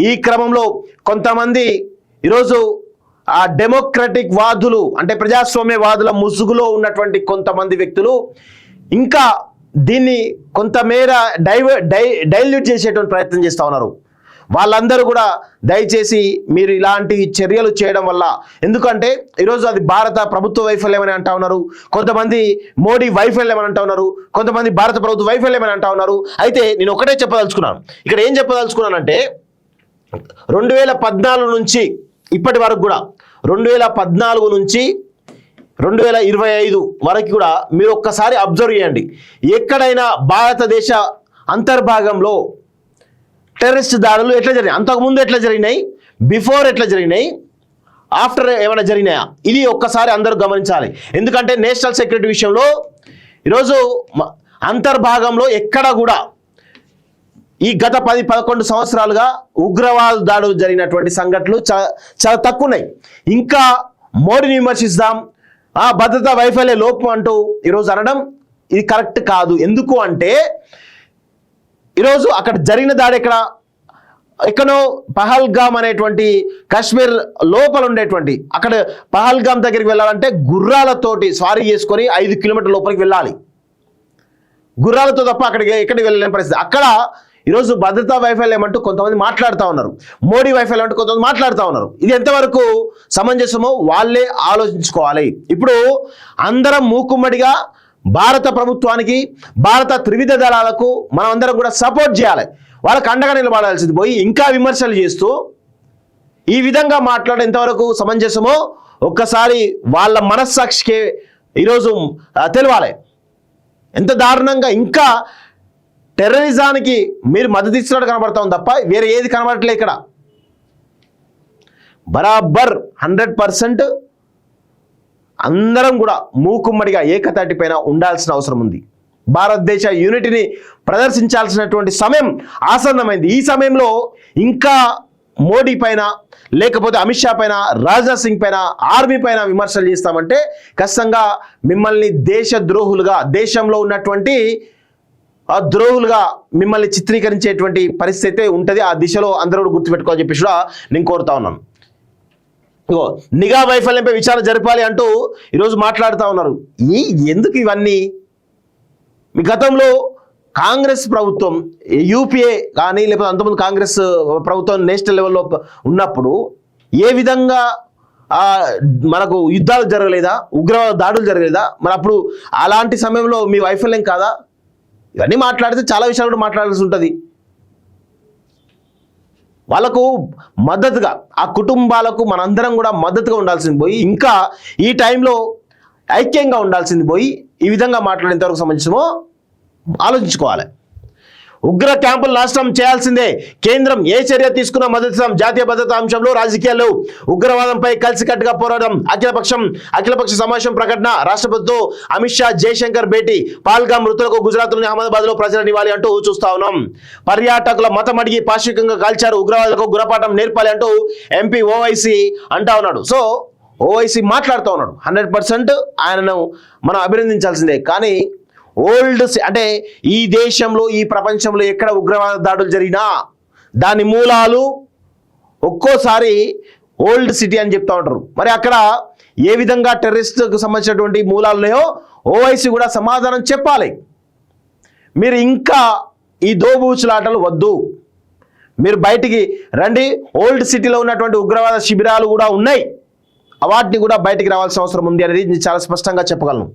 ఈ క్రమంలో కొంతమంది ఈరోజు ఆ డెమోక్రటిక్ వాదులు అంటే ప్రజాస్వామ్యవాదుల ముసుగులో ఉన్నటువంటి కొంతమంది వ్యక్తులు ఇంకా దీన్ని కొంతమేర డైల్యూట్ చేసేటువంటి ప్రయత్నం చేస్తూ ఉన్నారు. వాళ్ళందరూ కూడా దయచేసి మీరు ఇలాంటి చర్యలు చేయడం వల్ల, ఎందుకంటే ఈరోజు అది భారత ప్రభుత్వ వైఫల్యం అని అంటా ఉన్నారు, కొంతమంది మోడీ వైఫల్యం అని అంటా ఉన్నారు, కొంతమంది భారత ప్రభుత్వ వైఫల్యం అని అంటా ఉన్నారు. అయితే నేను ఒకటే చెప్పదలుచుకున్నాను, ఇక్కడ ఏం చెప్పదలుచుకున్నానంటే 2014 నుంచి ఇప్పటి వరకు కూడా 2014 నుంచి 2025 వరకు కూడా మీరు ఒక్కసారి అబ్జర్వ్ చేయండి. ఎక్కడైనా భారతదేశ అంతర్భాగంలో టెర్రరిస్ట్ దాడులు ఎట్లా జరిగినాయి, అంతకుముందు ఎట్లా జరిగినాయి, బిఫోర్ ఎట్లా జరిగినాయి, ఆఫ్టర్ ఏమైనా జరిగినాయా, ఇది ఒక్కసారి అందరూ గమనించాలి. ఎందుకంటే నేషనల్ సెక్యూరిటీ విషయంలో ఈరోజు అంతర్భాగంలో ఎక్కడ కూడా ఈ గత 10-11 సంవత్సరాలుగా ఉగ్రవాద దాడులు జరిగినటువంటి సంఘటనలు చాలా తక్కువ ఉన్నాయి. ఇంకా మోడీని విమర్శిస్తాం, ఆ భద్రతా వైఫల్య లోపం అంటూ ఈరోజు అనడం ఇది కరెక్ట్ కాదు. ఎందుకు అంటే ఈరోజు అక్కడ జరిగిన దాడి ఎక్కడో పహల్గామ్ అనేటువంటి కాశ్మీర్ లోపల ఉండేటువంటి అక్కడ పహల్గామ్ దగ్గరికి వెళ్ళాలంటే గుర్రాలతోటి స్వారీ చేసుకొని 5 కిలోమీటర్ల లోపలికి వెళ్ళాలి. గుర్రాలతో తప్ప ఎక్కడికి వెళ్ళలేని పరిస్థితి. అక్కడ ఈరోజు భద్రతా వైఫల్యం అంటూ కొంతమంది మాట్లాడుతూ ఉన్నారు, మోడీ వైఫల్యం అంటూ కొంతమంది మాట్లాడుతూ ఉన్నారు. ఇది ఎంతవరకు సమంజసమో వాళ్ళే ఆలోచించుకోవాలి. ఇప్పుడు అందరం మూకుమ్మడిగా భారత ప్రభుత్వానికి, భారత త్రివిధ దళాలకు మనం అందరం కూడా సపోర్ట్ చేయాలి. వాళ్ళకి అండగా నిలబడాల్సింది పోయి ఇంకా విమర్శలు చేస్తూ ఈ విధంగా మాట్లాడడం ఎంతవరకు సమంజసమో ఒక్కసారి వాళ్ళ మనస్సాక్షికే ఈరోజు తెలవాలి. ఎంత దారుణంగా ఇంకా టెర్రరిజానికి మీరు మద్దతు ఇస్తున్నట్టు కనబడతాం తప్ప వేరే ఏది కనబడట్లే. ఇక్కడ బరాబర్ 100% అందరం కూడా మూకుమ్మడిగా ఏకతాటి పైన ఉండాల్సిన అవసరం ఉంది. భారతదేశ యూనిటీని ప్రదర్శించాల్సినటువంటి సమయం ఆసన్నమైంది. ఈ సమయంలో ఇంకా మోడీ పైన, లేకపోతే అమిత్ షా పైన, రాజ్నాథ్ సింగ్ పైన, ఆర్మీ పైన విమర్శలు చేస్తామంటే ఖచ్చితంగా మిమ్మల్ని దేశద్రోహులుగా, దేశంలో ఉన్నటువంటి ద్రోహులుగా మిమ్మల్ని చిత్రీకరించేటువంటి పరిస్థితి ఉంటుంది. ఆ దిశలో అందరూ గుర్తుపెట్టుకోవాలని చెప్పేసి కూడా నేను కోరుతా ఉన్నాను. నిఘా వైఫల్యంపై విచారణ జరపాలి అంటూ ఈరోజు మాట్లాడుతూ ఉన్నారు. ఎందుకు ఇవన్నీ? మీ గతంలో కాంగ్రెస్ ప్రభుత్వం, యూపీఏ కానీ లేకపోతే అంతకుముందు కాంగ్రెస్ ప్రభుత్వం నేషనల్ లెవెల్లో ఉన్నప్పుడు ఏ విధంగా మనకు యుద్ధాలు జరగలేదా, ఉగ్రవాద దాడులు జరగలేదా? మరి అప్పుడు అలాంటి సమయంలో మీ వైఫల్యం కాదా? ఇవన్నీ మాట్లాడితే చాలా విషయాలు కూడా మాట్లాడాల్సి ఉంటుంది. వాళ్ళకు మద్దతుగా, ఆ కుటుంబాలకు మనందరం కూడా మద్దతుగా ఉండాల్సింది పోయి ఇంకా ఈ టైంలో ఐక్యంగా ఉండాల్సింది పోయి ఈ విధంగా మాట్లాడేంతవరకు సంబంధించమో ఆలోచించుకోవాలి. ఉగ్ర క్యాంపులు నాశనం చేయాల్సిందే, కేంద్రం ఏ చర్య తీసుకున్నా మద్దతు. జాతీయ భద్రతా అంశంలో రాజకీయాలు, ఉగ్రవాదంపై కలిసికట్టుగా పోరాటం. అఖిలపక్ష సమావేశం ప్రకటన. రాష్ట్రపతితో అమిత్ షా, జయశంకర్ భేటీ. పాల్గామ్ మృతులకు గుజరాత్లోని అహ్మదాబాద్లో ప్రజలనివ్వాలి అంటూ చూస్తా ఉన్నాం. పర్యాటకుల మతం అడిగి పాశవికంగా కాల్చారు, ఉగ్రవాదులకు గురపాఠం నేర్పాలి అంటూ ఎంపీ ఓవైసీ అంటా ఉన్నాడు. సో ఓవైసీ మాట్లాడుతూ ఉన్నాడు. 100% ఆయనను మనం అభినందించాల్సిందే. కానీ అంటే ఈ దేశంలో, ఈ ప్రపంచంలో ఎక్కడ ఉగ్రవాద దాడులు జరిగినా దాని మూలాలు ఒక్కోసారి ఓల్డ్ సిటీ అని చెప్తా ఉంటారు. మరి అక్కడ ఏ విధంగా టెర్రరిస్ట్కు సంబంధించినటువంటి మూలాలు ఉన్నాయో ఓవైసీ కూడా సమాధానం చెప్పాలి. మీరు ఇంకా ఈ దోబూచులాటలు వద్దు, మీరు బయటికి రండి. ఓల్డ్ సిటీలో ఉన్నటువంటి ఉగ్రవాద శిబిరాలు కూడా ఉన్నాయి, వాటిని కూడా బయటికి రావాల్సిన అవసరం ఉంది అనేది చాలా స్పష్టంగా చెప్పగలను.